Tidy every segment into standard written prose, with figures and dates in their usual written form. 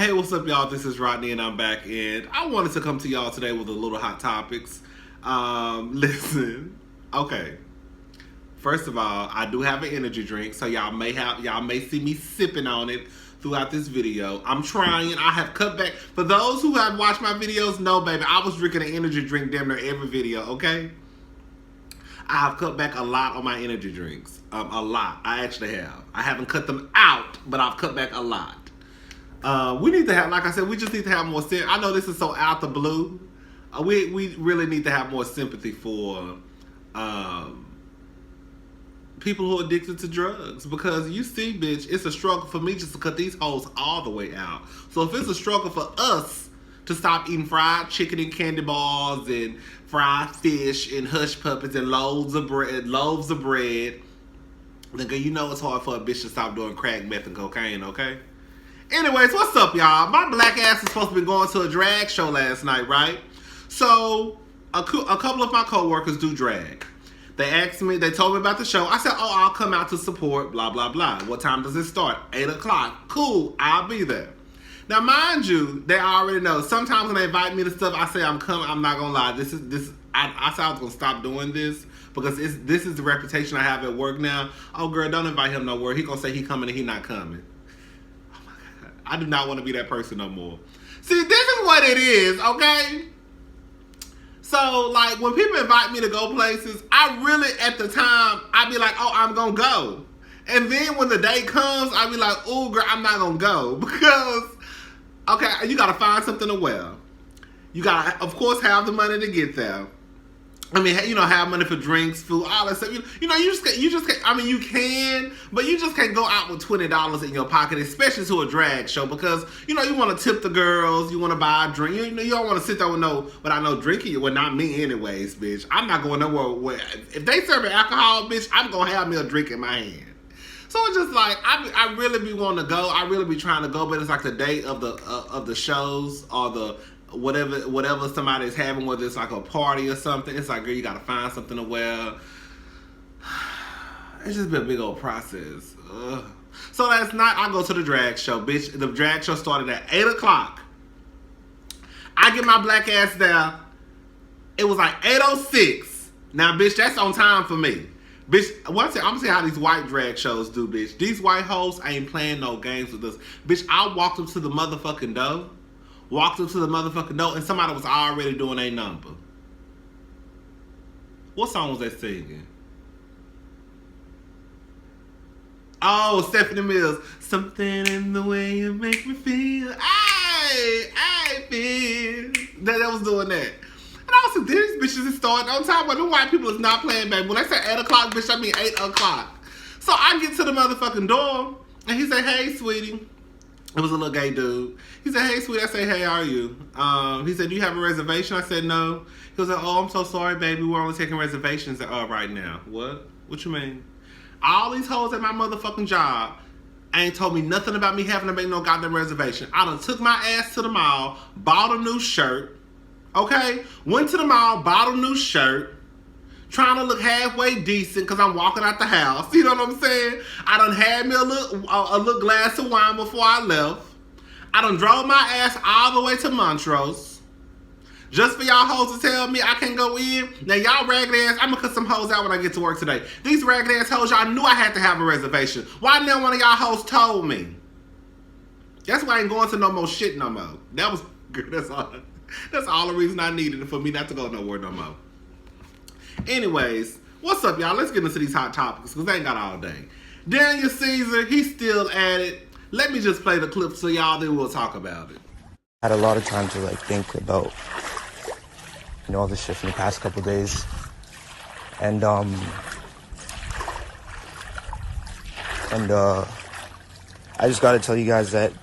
Hey, what's up, y'all? This is Rodney, and I'm back, and I wanted to come to y'all today with a little hot topics. Listen, okay. First of all, I do have an energy drink, so y'all may see me sipping on it throughout this video. I'm trying. I have cut back. For those who have watched my videos, no, baby, I was drinking an energy drink damn near every video. Okay. I have cut back a lot on my energy drinks. A lot. I actually have. I haven't cut them out, but I've cut back a lot. We need to have, like I said, we just need to have more sympathy. I know this is so out the blue. We really need to have more sympathy for people who are addicted to drugs. Because you see, bitch, it's a struggle for me just to cut these hoes all the way out. So if it's a struggle for us to stop eating fried chicken and candy bars and fried fish and hush puppies and loaves of bread, then you know it's hard for a bitch to stop doing crack, meth, and cocaine, okay? Anyways, what's up, y'all? My black ass is supposed to be going to a drag show last night, right? So, a couple of my coworkers do drag. They asked me, they told me about the show. I said, oh, I'll come out to support, blah, blah, blah. What time does it start? 8 o'clock. Cool, I'll be there. Now, mind you, they already know. Sometimes when they invite me to stuff, I say I'm coming. I'm not gonna lie. I said I was gonna stop doing this because this is the reputation I have at work now. Oh, girl, don't invite him nowhere. He gonna say he coming and he not coming. Oh my God, I do not want to be that person no more. See, this is what it is, okay? So, like, when people invite me to go places, I really, at the time, I be like, oh, I'm gonna go. And then when the day comes, I be like, oh, girl, I'm not gonna go because. Okay, you gotta find something to wear. You gotta, of course, have the money to get there. I mean, you know, have money for drinks, food, all that stuff. You know, you just can't. I mean, you can, but you just can't go out with $20 in your pocket, especially to a drag show, because you know you want to tip the girls, you want to buy a drink. You don't want to sit there without no drinking. Well, not me, anyways, bitch. I'm not going nowhere. If they serving alcohol, bitch, I'm gonna have me a drink in my hand. So it's just like I really be wanting to go. I really be trying to go, but it's like the day of the shows or the whatever somebody's having, whether it's like a party or something. It's like, girl, you gotta find something to wear. It's just been a big old process. Ugh. So last night I go to the drag show, bitch. The drag show started at 8 o'clock. I get my black ass there. It was like 8:06. Now, bitch, that's on time for me. Bitch, I'm gonna see how these white drag shows do, bitch. These white hoes ain't playing no games with us. Bitch, I walked up to the motherfucking door. And somebody was already doing a number. What song was they singing? Oh, Stephanie Mills. Something in the way you make me feel. I feel. That was doing that. And I was like, these bitches is starting on time, but the white people is not playing, baby. When I say 8 o'clock, bitch, I mean 8 o'clock. So I get to the motherfucking door, and he say, hey, sweetie. It was a little gay dude. He said, hey, sweetie. I say, hey, how are you? He said, do you have a reservation? I said, no. He was like, oh, I'm so sorry, baby. We're only taking reservations right now. What? What you mean? All these hoes at my motherfucking job ain't told me nothing about me having to make no goddamn reservation. I done took my ass to the mall, bought a new shirt. Okay? Went to the mall, bought a new shirt, trying to look halfway decent because I'm walking out the house. You know what I'm saying? I done had me a little glass of wine before I left. I done drove my ass all the way to Montrose. Just for y'all hoes to tell me I can't go in. Now, y'all ragged ass, I'm going to cut some hoes out when I get to work today. These ragged ass hoes, y'all knew I had to have a reservation. Why never one of y'all hoes told me? That's why I ain't going to no more shit no more. That was good. That's all the reason I needed for me not to go nowhere no more. Anyways, what's up, y'all? Let's get into these hot topics because they ain't got all day. Daniel Caesar, he's still at it. Let me just play the clip so y'all, then we'll talk about it. I had a lot of time to think about, all this shit from the past couple days. And I just gotta tell you guys that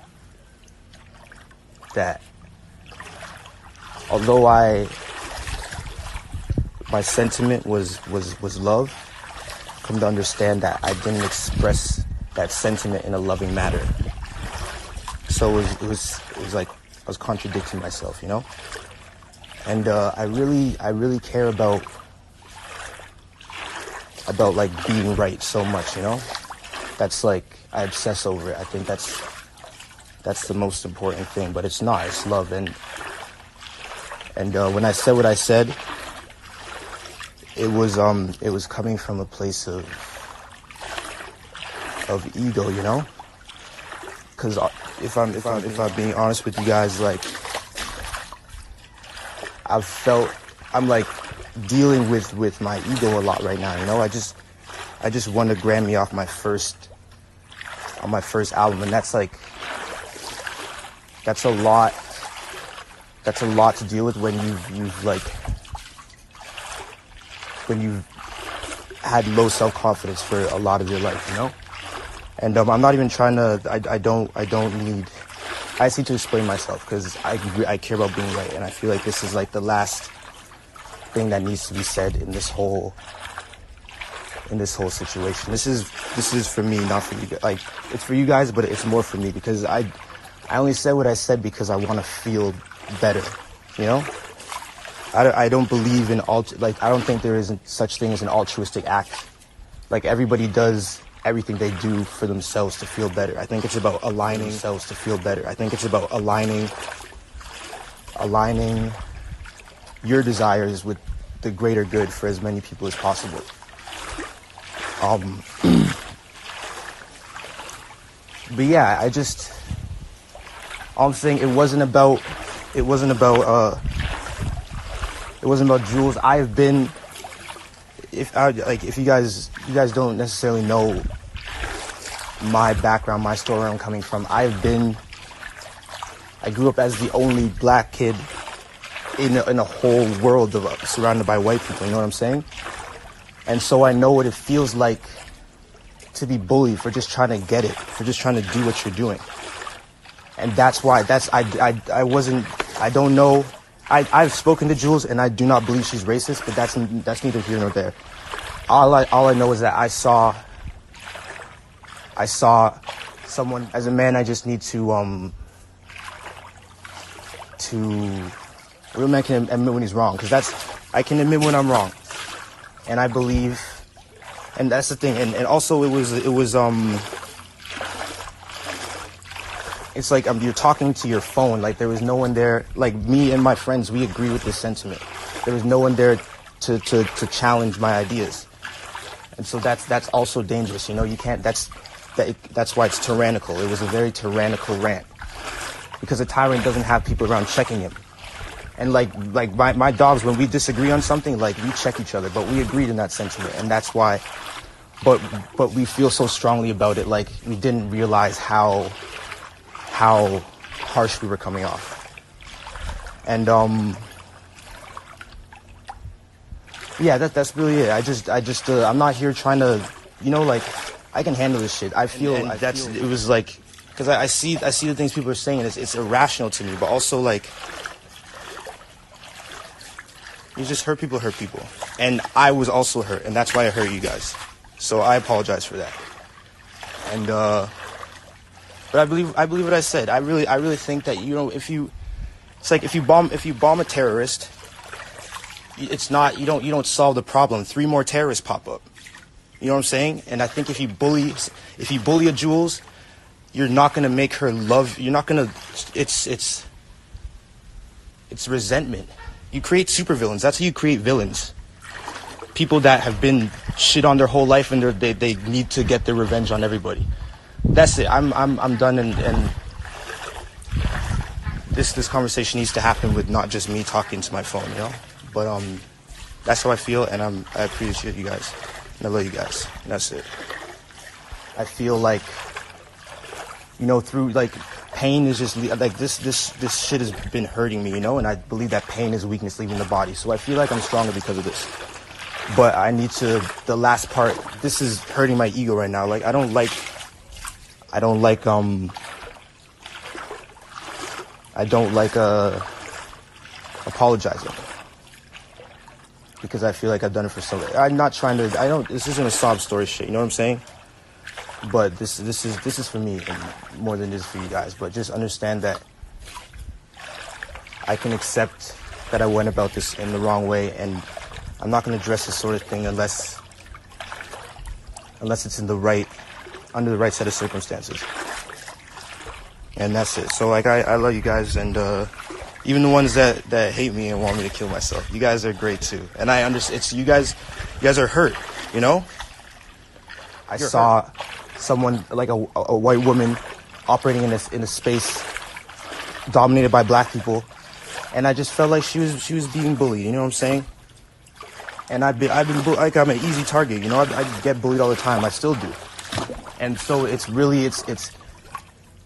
although my sentiment was love, come to understand that I didn't express that sentiment in a loving manner. So it was like I was contradicting myself, And I really care about like being right so much, That's like I obsess over it. I think that's That's the most important thing, but it's not. It's love. And when I said what I said, it was coming from a place of ego, you know? Because if I'm being honest with you guys, like, I'm like dealing with my ego a lot right now, you know? I just won a Grammy off my first album, and that's a lot to deal with when you've had low self-confidence for a lot of your life, you know? And I'm not even trying to, I just need to explain myself, because I care about being right, and I feel like this is like the last thing that needs to be said in this whole situation. This is for me, not for you guys. Like, it's for you guys, but it's more for me, because I only said what I said because I want to feel better, you know? I don't believe in I don't think there is such thing as an altruistic act. Like, everybody does everything they do for themselves to feel better. I think it's about aligning themselves to feel better. I think it's about aligning your desires with the greater good for as many people as possible. But yeah, all I'm saying, it wasn't about Jules. I've been, if you guys don't necessarily know my background, my story, where I'm coming from, I grew up as the only black kid in a whole world surrounded by white people, you know what I'm saying? And so I know what it feels like to be bullied for just trying to get it, for just trying to do what you're doing. And that's why, I don't know. I've spoken to Jules, and I do not believe she's racist, but that's neither here nor there. All I know is that I saw someone. As a man, I just need to a real man can admit when he's wrong, because I can admit when I'm wrong, and I believe, and that's the thing. And also it was it's like you're talking to your phone. Like, there was no one there. Like, me and my friends, we agree with this sentiment. There was no one there to challenge my ideas, and so that's also dangerous. You know, you can't. That's why it's tyrannical. It was a very tyrannical rant, because a tyrant doesn't have people around checking him. And like my dogs, when we disagree on something, like, we check each other, but we agreed in that sentiment, and that's why. But we feel so strongly about it. Like, we didn't realize how harsh we were coming off. And yeah, that's really it. I'm not here trying to, you know, like, I can handle this shit. I feel it was like, because I see the things people are saying, and it's irrational to me, but also, like, you just hurt people. And I was also hurt, and that's why I hurt you guys. So I apologize for that. And but I believe what I said. I really think that, you know, if you bomb a terrorist, it's not, you don't solve the problem. 3 more terrorists pop up. You know what I'm saying? And I think if you bully a Jules, you're not gonna make her love. You're not gonna. It's resentment. You create supervillains. That's how you create villains. People that have been shit on their whole life, and they need to get their revenge on everybody. That's it. I'm done, and this conversation needs to happen with not just me talking to my phone, you know. But that's how I feel, and I appreciate you guys, and I love you guys. And that's it. I feel like, you know, through, like, pain is just, like, this shit has been hurting me, you know, and I believe that pain is weakness leaving the body. So I feel like I'm stronger because of this. But I need to, the last part, this is hurting my ego right now. Like, I don't like apologizing, because I feel like I've done it for somebody. I'm not trying to, this isn't a sob story shit, you know what I'm saying? But this is for me, and more than it is for you guys. But just understand that I can accept that I went about this in the wrong way, and I'm not going to address this sort of thing unless it's under the right set of circumstances. And that's it. So like I love you guys, and even the ones that hate me and want me to kill myself, you guys are great too. And I understand. It's you guys are hurt. You know. I saw someone like a white woman operating in a space dominated by black people, and I just felt like she was being bullied. You know what I'm saying? And I've been like, I'm an easy target. You know, I get bullied all the time. I still do. And so it's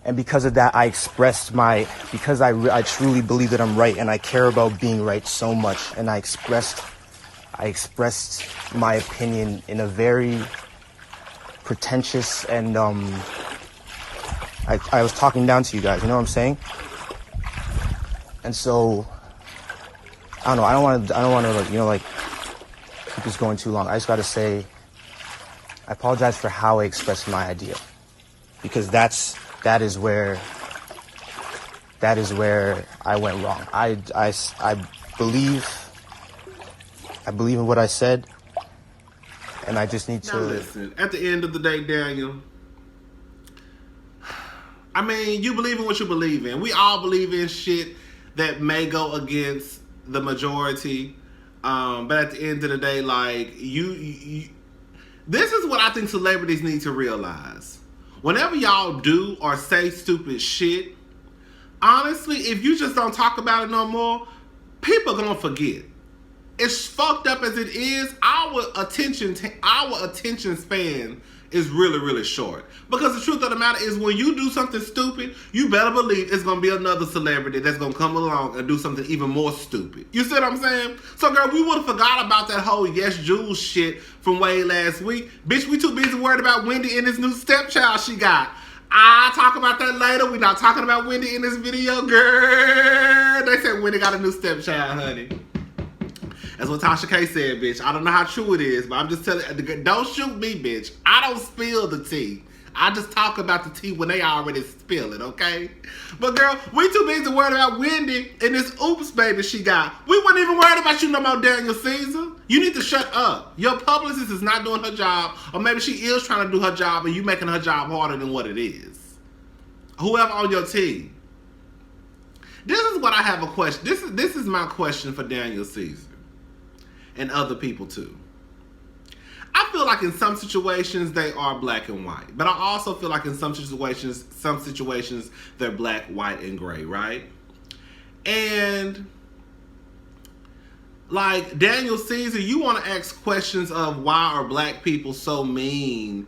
and because of that, I expressed because I truly believe that I'm right, and I care about being right so much, and I expressed my opinion in a very pretentious and I was talking down to you guys, you know what I'm saying? And so I don't know, I don't want to like, you know, like keep this going too long. I just got to say I apologize for how I expressed my idea, because that is where I went wrong. I believe in what I said, and I just need to... Now listen, at the end of the day, Daniel, I mean, you believe in what you believe in. We all believe in shit that may go against the majority, but at the end of the day, like, you this is what I think celebrities need to realize. Whenever y'all do or say stupid shit, honestly, if you just don't talk about it no more, people gonna forget. As fucked up as it is, our attention span is really, really short. Because the truth of the matter is, when you do something stupid, you better believe it's going to be another celebrity that's going to come along and do something even more stupid. You see what I'm saying? So, girl, we would have forgot about that whole Yes Jules shit from way last week. Bitch, we too busy worried about Wendy and this new stepchild she got. I'll talk about that later. We're not talking about Wendy in this video, girl. They said Wendy got a new stepchild, honey. That's what Tasha K said, bitch. I don't know how true it is, but I'm just telling you, don't shoot me, bitch. I don't spill the tea. I just talk about the tea when they already spill it, okay? But girl, we too busy worried about Wendy and this oops baby she got. We weren't even worried about you no more, Daniel Caesar. You need to shut up. Your publicist is not doing her job, or maybe she is trying to do her job and you making her job harder than what it is. Whoever on your team. This is what I have a question. This is my question for Daniel Caesar. And other people too. I feel like in some situations they are black and white, but I also feel like in some situations they're black, white, and gray, right? And like Daniel Caesar, you want to ask questions of why are black people so mean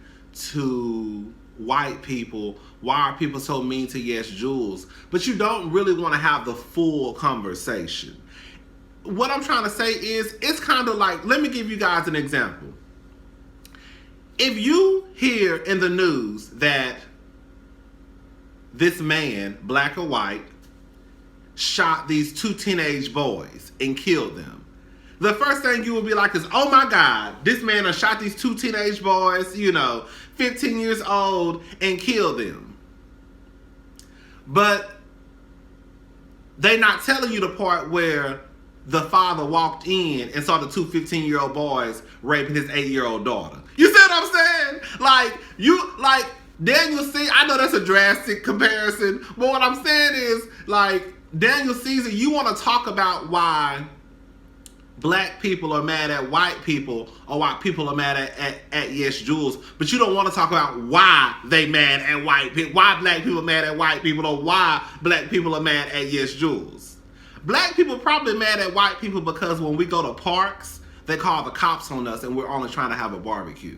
to white people? Why are people so mean to Yes Jules? But you don't really want to have the full conversation. What I'm trying to say is, it's kind of like, let me give you guys an example. If you hear in the news that this man, black or white, shot these 2 teenage boys and killed them, the first thing you will be like is, oh my God, this man has shot these 2 teenage boys, 15 years old, and killed them. But they not telling you the part where the father walked in and saw the 2 15-year-old boys raping his 8-year-old daughter. You see what I'm saying? Daniel Caesar, I know that's a drastic comparison, but what I'm saying is, Daniel Caesar, you want to talk about why black people are mad at white people, or why people are mad at Yes Jules, but you don't want to talk about why they mad at white people, why black people are mad at white people, or why black people are mad at Yes Jules. Black people probably mad at white people because when we go to parks, they call the cops on us and we're only trying to have a barbecue.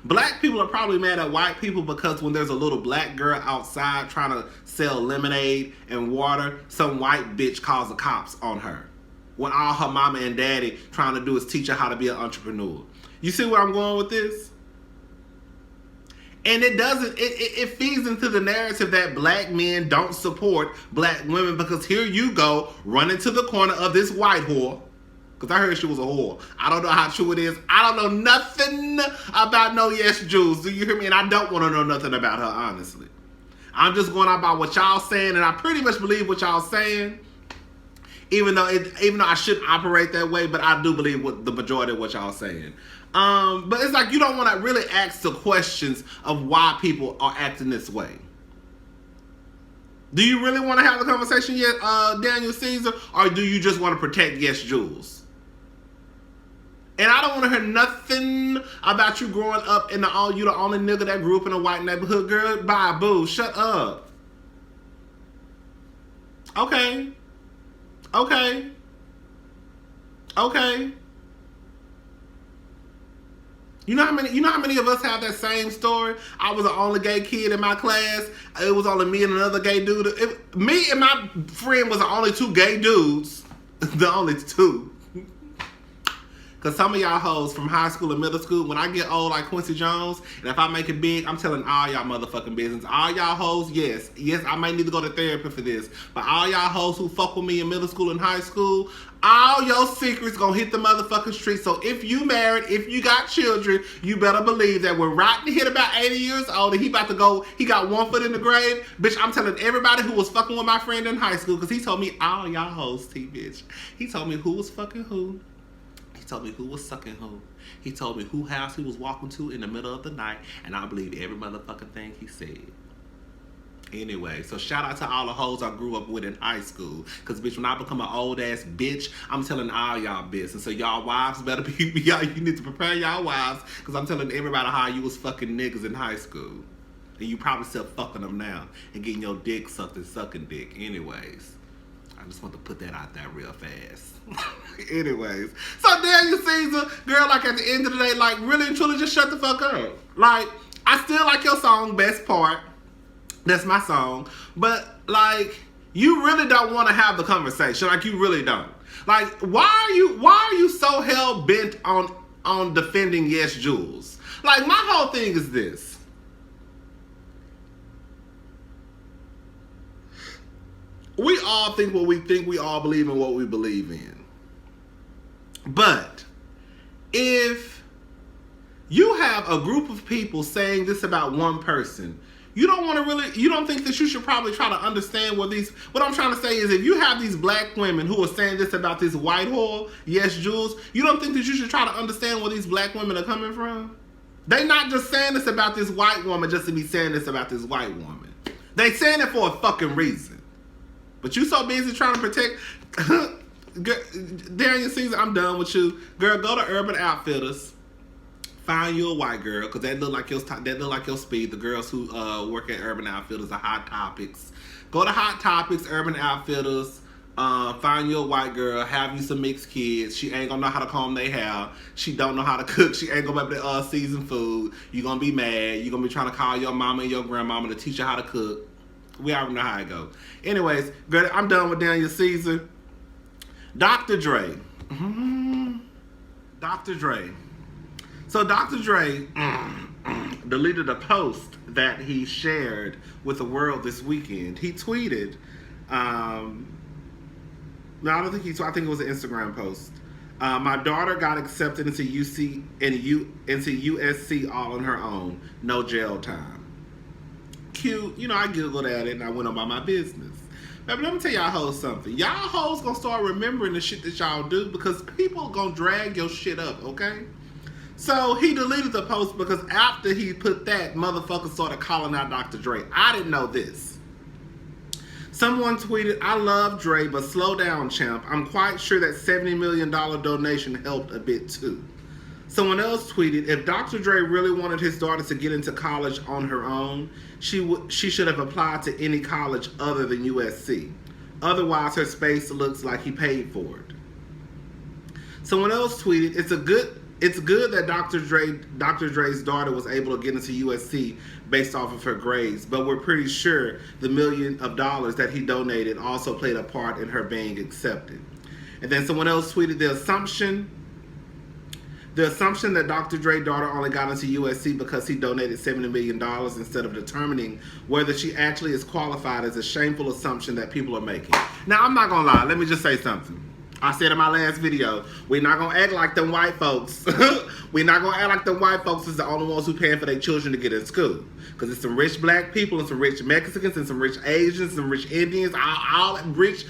Black people are probably mad at white people because when there's a little black girl outside trying to sell lemonade and water, some white bitch calls the cops on her. When all her mama and daddy trying to do is teach her how to be an entrepreneur. You see where I'm going with this? And it feeds into the narrative that black men don't support black women, because here you go running to the corner of this white whore. Because I heard she was a whore. I don't know how true it is. I don't know nothing about no Yes Jules. Do you hear me? And I don't want to know nothing about her, honestly. I'm just going out by what y'all saying, and I pretty much believe what y'all saying. Even though I shouldn't operate that way, but I do believe what the majority of what y'all saying. But it's like you don't want to really ask the questions of why people are acting this way. Do you really want to have the conversation yet, Daniel Caesar, or do you just want to protect Yes Jules? And I don't want to hear nothing about you growing up in you the only nigga that grew up in a white neighborhood. Girl, bye, boo. Shut up. Okay. Okay. Okay. You know how many of us have that same story? I was the only gay kid in my class. It was only me and another gay dude. Me and my friend was the only two gay dudes. The only two. Because some of y'all hoes from high school and middle school, when I get old like Quincy Jones, and if I make it big, I'm telling all y'all motherfucking business. All y'all hoes, yes, I might need to go to therapy for this. But all y'all hoes who fuck with me in middle school and high school, all your secrets gonna hit the motherfucking street. So if you married, if you got children, you better believe that when Rodney hit about 80 years old and he got one foot in the grave, bitch, I'm telling everybody who was fucking with my friend in high school, because he told me all y'all hoes, bitch. He told me who was fucking who. He told me who was sucking who. He told me who house he was walking to in the middle of the night, and I believed every motherfucking thing he said. Anyway, so shout out to all the hoes I grew up with in high school. Because, bitch, when I become an old ass bitch, I'm telling all y'all business. So y'all wives better be, y'all, you need to prepare y'all wives, because I'm telling everybody how you was fucking niggas in high school. And you probably still fucking them now and getting your dick sucked and sucking dick. Anyways, I just want to put that out there real fast. Anyways, so Daniel Caesar, girl, like at the end of the day, like really and truly just shut the fuck up. Like, I still like your song, Best Part. That's my song. But like, you really don't want to have the conversation. Like, you really don't. Like, why are you so hell bent on defending Yes Jules? Like, my whole thing is this. We all think what we think. We all believe in what we believe in. But if you have a group of people saying this about one person, you don't think that you should probably try to understand what I'm trying to say is, if you have these black women who are saying this about this white whore, Yes Jules, you don't think that you should try to understand where these black women are coming from? They not just saying this about this white woman just to be saying this about this white woman. They saying it for a fucking reason. But you so busy trying to protect Daniel Caesar, I'm done with you. Girl, go to Urban Outfitters. Find you a white girl, because that look like your speed. The girls who work at Urban Outfitters are Hot Topics. Go to Hot Topics, Urban Outfitters. Find you a white girl. Have you some mixed kids. She ain't gonna know how to comb their hair. She don't know how to cook. She ain't gonna be able to season food. You gonna be mad. You gonna be trying to call your mama and your grandmama to teach you how to cook. We already know how it go. Anyways, girl, I'm done with Daniel Caesar. Dr. Dre. Dr. Dre. So Dr. Dre deleted a post that he shared with the world this weekend. He tweeted, no, I don't think I think it was an Instagram post. My daughter got accepted into USC all on her own. No jail time. Cute. You know, I Googled at it and I went about my business. Baby, let me tell y'all hoes something. Y'all hoes gonna start remembering the shit that y'all do, because people gonna drag your shit up, okay? So he deleted the post because after he put that, motherfuckers started calling out Dr. Dre. I didn't know this. Someone tweeted, I love Dre, but slow down, champ. I'm quite sure that $70 million donation helped a bit too. Someone else tweeted, if Dr. Dre really wanted his daughter to get into college on her own, she should have applied to any college other than USC. Otherwise, her space looks like he paid for it. Someone else tweeted, it's good that Dr. Dre's daughter was able to get into USC based off of her grades, but we're pretty sure the $1 million that he donated also played a part in her being accepted. And then someone else tweeted, the assumption that Dr. Dre's daughter only got into USC because he donated $70 million instead of determining whether she actually is qualified is a shameful assumption that people are making. Now, I'm not gonna lie, let me just say something. I said in my last video, we're not gonna act like them white folks. We're not gonna act like them white folks is the only ones who paying for their children to get in school. Because it's some rich black people and some rich Mexicans and some rich Asians, some rich Indians, all rich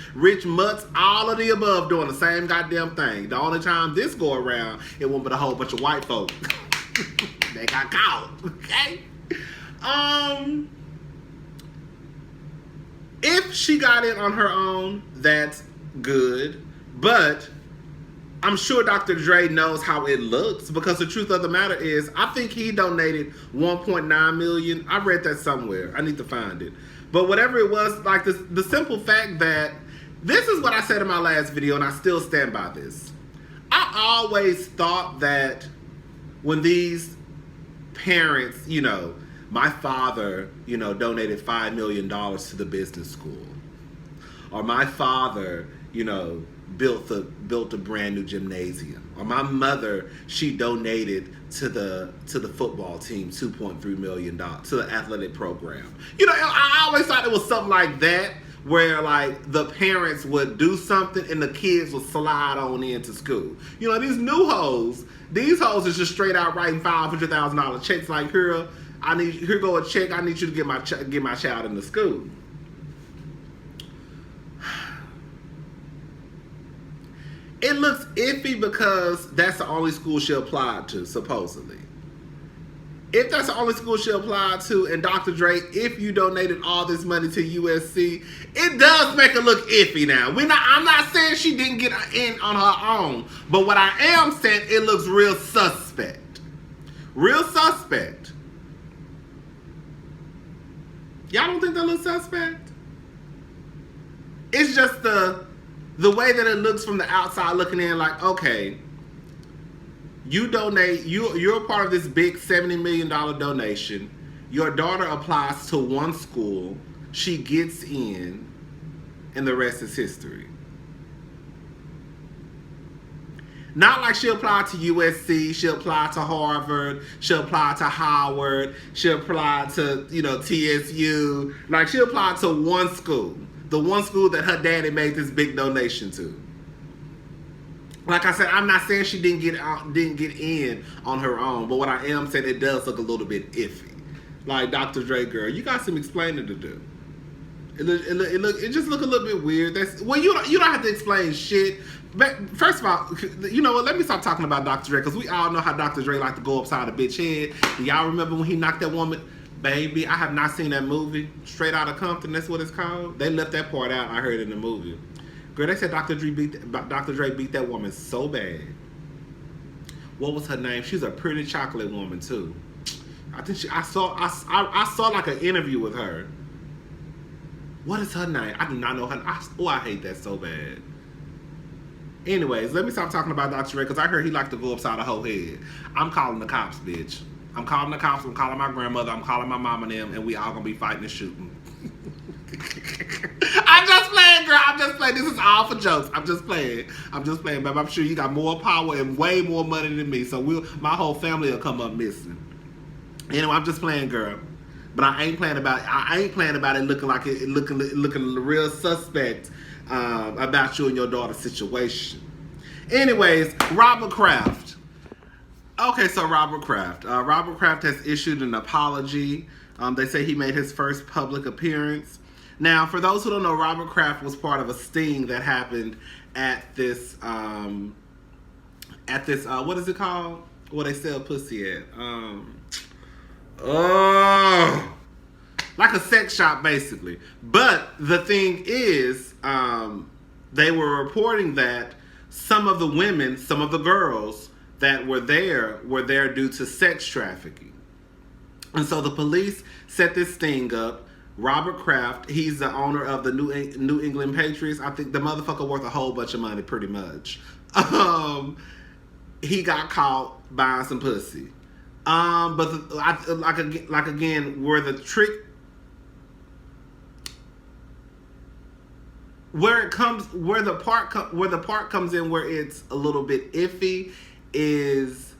mutts, all of the above doing the same goddamn thing. The only time this go around, it won't be a whole bunch of white folk. They got caught, okay? If she got in on her own, that's good. But I'm sure Dr. Dre knows how it looks, because the truth of the matter is, I think he donated 1.9 million. I read that somewhere. I need to find it. But whatever it was, like the simple fact that, this is what I said in my last video, and I still stand by this. I always thought that when these parents, you know, my father, you know, donated $5 million to the business school, or my father, you know, built a brand new gymnasium, or my mother, she donated to the football team $2.3 million to the athletic program. You know, I always thought it was something like that, where like the parents would do something and the kids would slide on into school. You know, these new hoes, these hoes is just straight out writing $500,000 checks. Like, here go a check. I need you to get my child into school. It looks iffy because that's the only school she applied to, supposedly. If that's the only school she applied to, and Dr. Dre, if you donated all this money to USC, it does make it look iffy now. I'm not saying she didn't get in on her own, but what I am saying, it looks real suspect. Real suspect. Y'all don't think that looks suspect? It's just the way that it looks from the outside looking in, like, okay, you donate, you're a part of this big $70 million donation. Your daughter applies to one school, she gets in, and the rest is history. Not like she applied to USC, she applied to Harvard, she applied to Howard, she applied to, you know, TSU. Like, she applied to one school. The one school that her daddy made this big donation to. Like I said, I'm not saying she didn't get in on her own, but what I am saying, it does look a little bit iffy. Like, Dr. Dre, girl, you got some explaining to do. It just look a little bit weird. You don't have to explain shit. But first of all, you know what? Let me stop talking about Dr. Dre, because we all know how Dr. Dre like to go upside a bitch head. Do y'all remember when he knocked that woman? Baby, I have not seen that movie. Straight Outta Compton, that's what it's called. They left that part out. I heard it in the movie. Girl, they said Dr. Dre beat that woman so bad. What was her name? She's a pretty chocolate woman too. I think I saw like an interview with her. What is her name? I do not know her. I hate that so bad. Anyways, let me stop talking about Dr. Dre, because I heard he like to go upside a whole head. I'm calling the cops, bitch. I'm calling the cops, I'm calling my grandmother, I'm calling my mom and them, and we all gonna be fighting and shooting. I'm just playing, girl. I'm just playing. This is all for jokes. I'm just playing, baby. I'm sure you got more power and way more money than me, so my whole family will come up missing. Anyway, I'm just playing, girl. But I ain't playing about it looking real suspect about you and your daughter's situation. Anyways, Robert Kraft. Okay, so Robert Kraft. Robert Kraft has issued an apology. They say he made his first public appearance. Now, for those who don't know, Robert Kraft was part of a sting that happened at this what is it called? Where they sell pussy at? Like a sex shop, basically. But the thing is, they were reporting that some of the girls that were there due to sex trafficking. And so the police set this thing up. Robert Kraft, he's the owner of the New England Patriots. I think the motherfucker worth a whole bunch of money, pretty much. He got caught buying some pussy. But again, where the part comes in where it's a little bit iffy is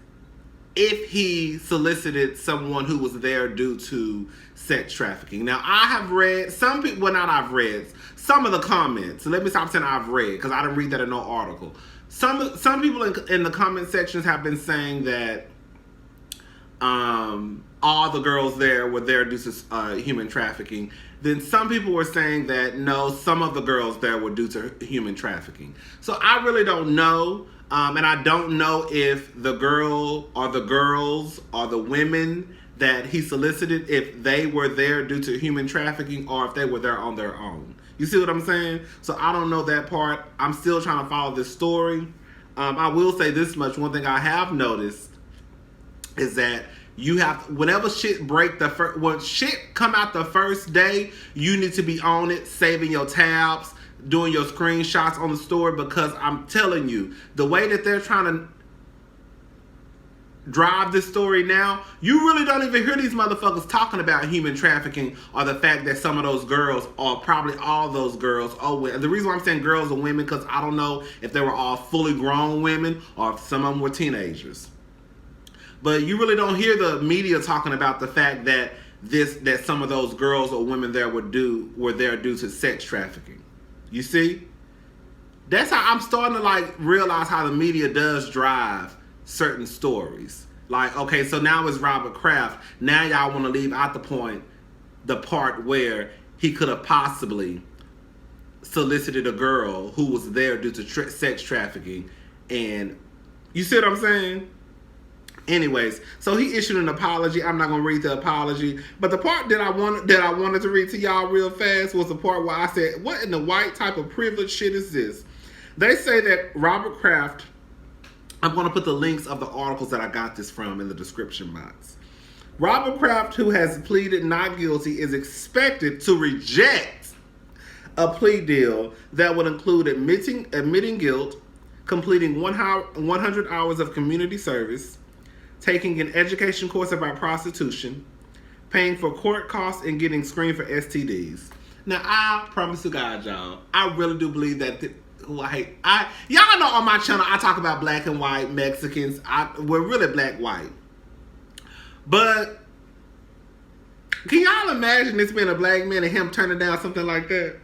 if he solicited someone who was there due to sex trafficking. Now, I have read some people. Well, not I've read some of the comments. So let me stop saying I've read, because I didn't read that in no article. Some people in the comment sections have been saying that all the girls there were there due to human trafficking. Then some people were saying that no, some of the girls there were due to human trafficking. So I really don't know. And I don't know if the girl or the girls or the women that he solicited, if they were there due to human trafficking or if they were there on their own. You see what I'm saying? So I don't know that part. I'm still trying to follow this story. I will say this much. One thing I have noticed is that you have, whenever shit break when shit come out the first day, you need to be on it, saving your tabs, doing your screenshots on the story, because I'm telling you, the way that they're trying to drive this story now, you really don't even hear these motherfuckers talking about human trafficking or the fact that some of those girls, or probably all those girls, the reason why I'm saying girls and women, because I don't know if they were all fully grown women or if some of them were teenagers. But you really don't hear the media talking about the fact that some of those girls or women there were there due to sex trafficking. You see? That's how I'm starting to like realize how the media does drive certain stories. Like, okay, so now it's Robert Kraft. Now y'all want to leave out the part where he could have possibly solicited a girl who was there due to sex trafficking. And you see what I'm saying? Anyways, so he issued an apology. I'm not gonna read the apology, but the part that I wanted to read to y'all real fast was the part where I said, "What in the white type of privilege shit is this?" They say that Robert Kraft. I'm gonna put the links of the articles that I got this from in the description box. Robert Kraft, who has pleaded not guilty, is expected to reject a plea deal that would include admitting guilt, completing 100 hours of community service, taking an education course about prostitution, paying for court costs, and getting screened for STDs. Now, I promise to God, y'all, I really do believe that y'all know on my channel I talk about black and white Mexicans. We're really black-white. But can y'all imagine this being a black man and him turning down something like that?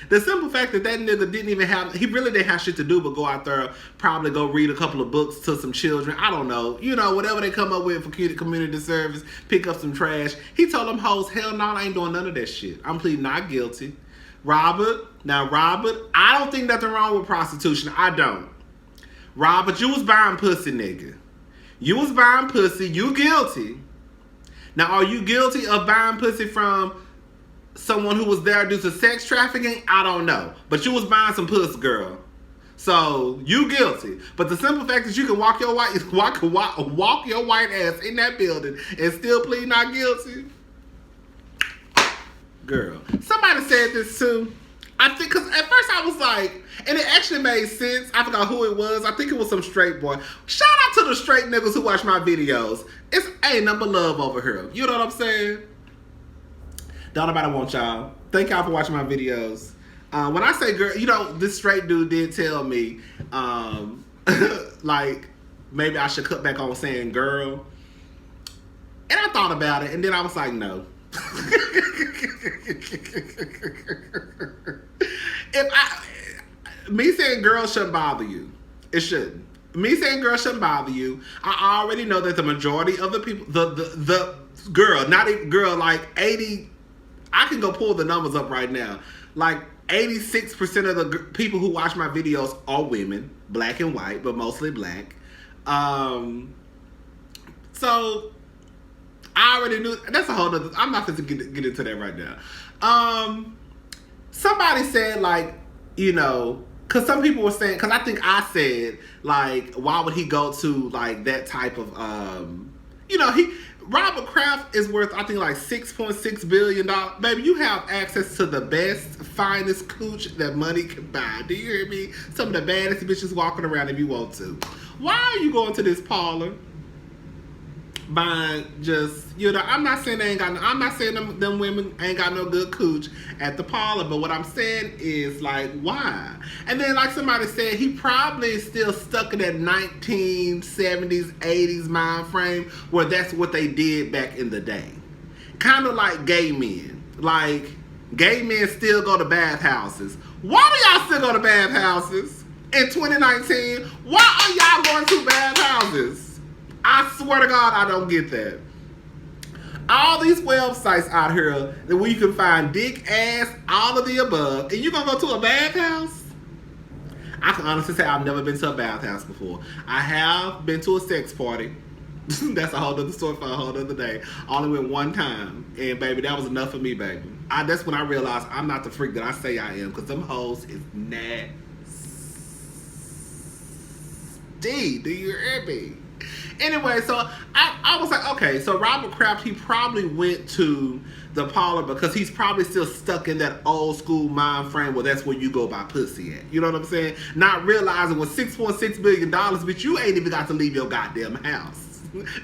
The simple fact that nigga he really didn't have shit to do but go out there, probably go read a couple of books to some children. I don't know. You know, whatever they come up with for community service, pick up some trash. He told them hoes, hell no, I ain't doing none of that shit. I'm pleading not guilty. Robert, I don't think nothing wrong with prostitution. I don't. Robert, you was buying pussy, nigga. You was buying pussy. You guilty. Now, are you guilty of buying pussy from someone who was there due to sex trafficking? I don't know. But you was buying some pussy, girl. So, you guilty. But the simple fact that you can walk your white ass in that building and still plead not guilty? Girl. Somebody said this too. I think, because at first I was like, and it actually made sense. I forgot who it was. I think it was some straight boy. Shout out to the straight niggas who watch my videos. It's ain't number love over here. You know what I'm saying? Don't nobody want y'all. Thank y'all for watching my videos. When I say girl, you know, this straight dude did tell me, like, maybe I should cut back on saying girl. And I thought about it, and then I was like, no. Me saying girl shouldn't bother you. It shouldn't. Me saying girl shouldn't bother you. I already know that the majority of the people, the girl, not even girl, like 80, I can go pull the numbers up right now. Like 86% of the people who watch my videos are women, black and white, but mostly black. So I already knew. That's a whole nother. I'm not going to get into that right now. Somebody said, like, you know, because some people were saying, because I think I said, like, why would he go to, like, that type of, you know, Robert Kraft is worth, I think, like $6.6 billion. Baby, you have access to the best, finest cooch that money can buy. Do you hear me? Some of the baddest bitches walking around if you want to. Why are you going to this parlor? Buying just, you know, I'm not saying I'm not saying them women ain't got no good cooch at the parlor, but what I'm saying is, like, why? And then, like somebody said, he probably is still stuck in that 1970s, 80s mind frame where that's what they did back in the day. Kind of like gay men. Like, gay men still go to bathhouses. Why do y'all still go to bathhouses in 2019? Why are y'all going to bathhouses? I swear to God, I don't get that. All these websites out here where you can find dick, ass, all of the above, and you gonna go to a bathhouse? I can honestly say I've never been to a bathhouse before. I have been to a sex party. That's a whole other story for a whole other day. I only went one time, and baby, that was enough for me, baby. That's when I realized I'm not the freak that I say I am, because them hoes is nasty. Do you hear me? Anyway, so I was like, okay, so Robert Kraft, he probably went to the parlor because he's probably still stuck in that old school mind frame where that's where you go buy pussy at. You know what I'm saying? Not realizing with $6.6 billion, bitch, you ain't even got to leave your goddamn house.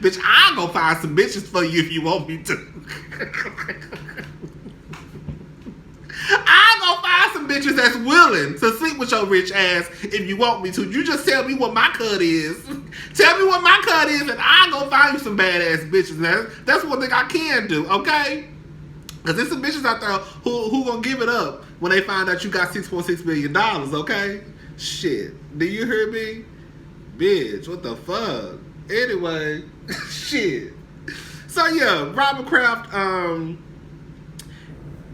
Bitch, I'll go find some bitches for you if you want me to. I'll go find some bitches that's willing to sleep with your rich ass if you want me to. You just tell me what my cut is. Tell me what my cut is, and I'll go find you some badass bitches. Now, that's one thing I can do, okay? Because there's some bitches out there who gonna give it up when they find out you got $6.6 billion, okay? Shit. Do you hear me? Bitch, what the fuck? Anyway, shit. So yeah, Robert Kraft,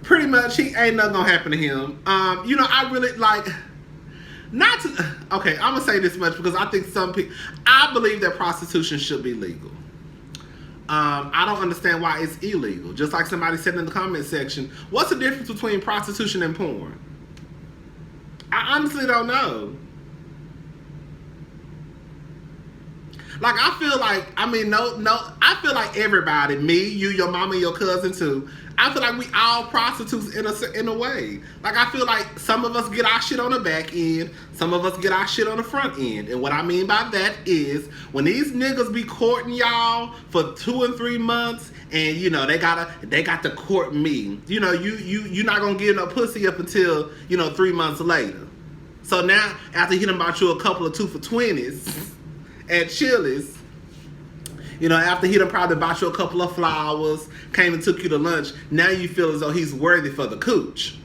pretty much he ain't nothing gonna happen to him. You know, I really like not to. Okay, I'm gonna say this much because I think some people. I believe that prostitution should be legal. I don't understand why it's illegal. Just like somebody said in the comment section, what's the difference between prostitution and porn? I honestly don't know. Like, I feel like, I mean, I feel like everybody, me, you, your mama, and your cousin too, I feel like we all prostitutes in a way. Like, I feel like some of us get our shit on the back end, some of us get our shit on the front end. And what I mean by that is, when these niggas be courting y'all for 2 and 3 months, and you know, they got to court me. You know, you're not gonna get no pussy up until, you know, 3 months later. So now, after he done bought you a couple of 2 for $20s, at Chili's, you know, after he done probably bought you a couple of flowers, came and took you to lunch, now you feel as though he's worthy for the cooch.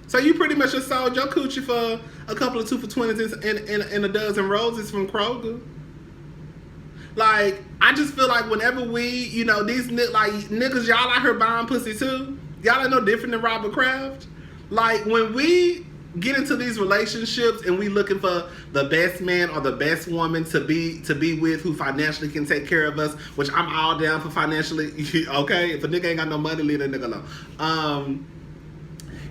So you pretty much just sold your coochie for a couple of 2 for $20s and a dozen roses from Kroger. Like, I just feel like whenever we, you know, these niggas, y'all out here buying pussy too. Y'all ain't no different than Robert Kraft. Like, when we get into these relationships and we looking for the best man or the best woman to be with who financially can take care of us, which I'm all down for financially. Okay, if a nigga ain't got no money, leave that nigga alone.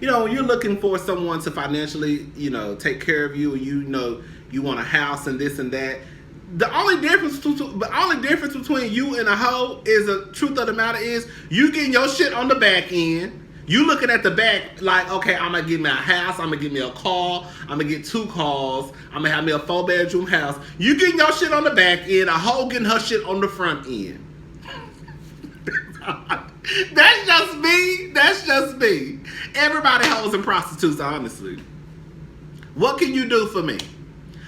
You know, when you're looking for someone to financially, you know, take care of you, and you know you want a house and this and that, the only difference between you and a hoe is, the truth of the matter is, you getting your shit on the back end. You looking at the back like, okay, I'm going to get me a house, I'm going to get me a car, I'm going to get 2 cars, I'm going to have me a 4-bedroom house. You getting your shit on the back end, a hoe getting her shit on the front end. That's just me. That's just me. Everybody hoes and prostitutes, honestly. What can you do for me?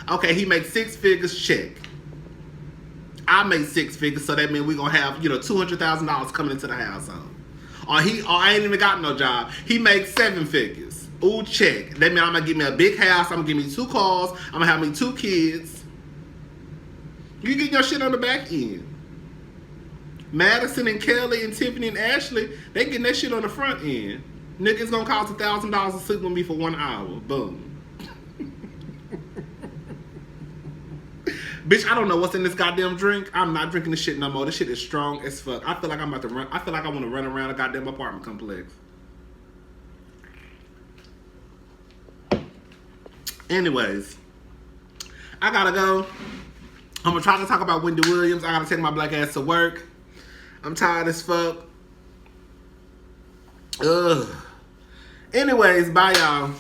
Okay, he makes 6 figures, check. I make 6 figures, so that means we're going to have, you know, $200,000 coming into the household. Or I ain't even got no job. He makes 7 figures. Ooh, check. That means I'm going to give me a big house. I'm going to give me 2 cars. I'm going to have me 2 kids. You getting your shit on the back end. Madison and Kelly and Tiffany and Ashley, they getting that shit on the front end. Niggas going to cost $1,000 to sleep with me for 1 hour. Boom. Bitch, I don't know what's in this goddamn drink. I'm not drinking this shit no more. This shit is strong as fuck. I feel like I'm about to run. I feel like I want to run around a goddamn apartment complex. Anyways, I gotta go. I'm gonna try to talk about Wendy Williams. I gotta take my black ass to work. I'm tired as fuck. Ugh. Anyways, bye y'all.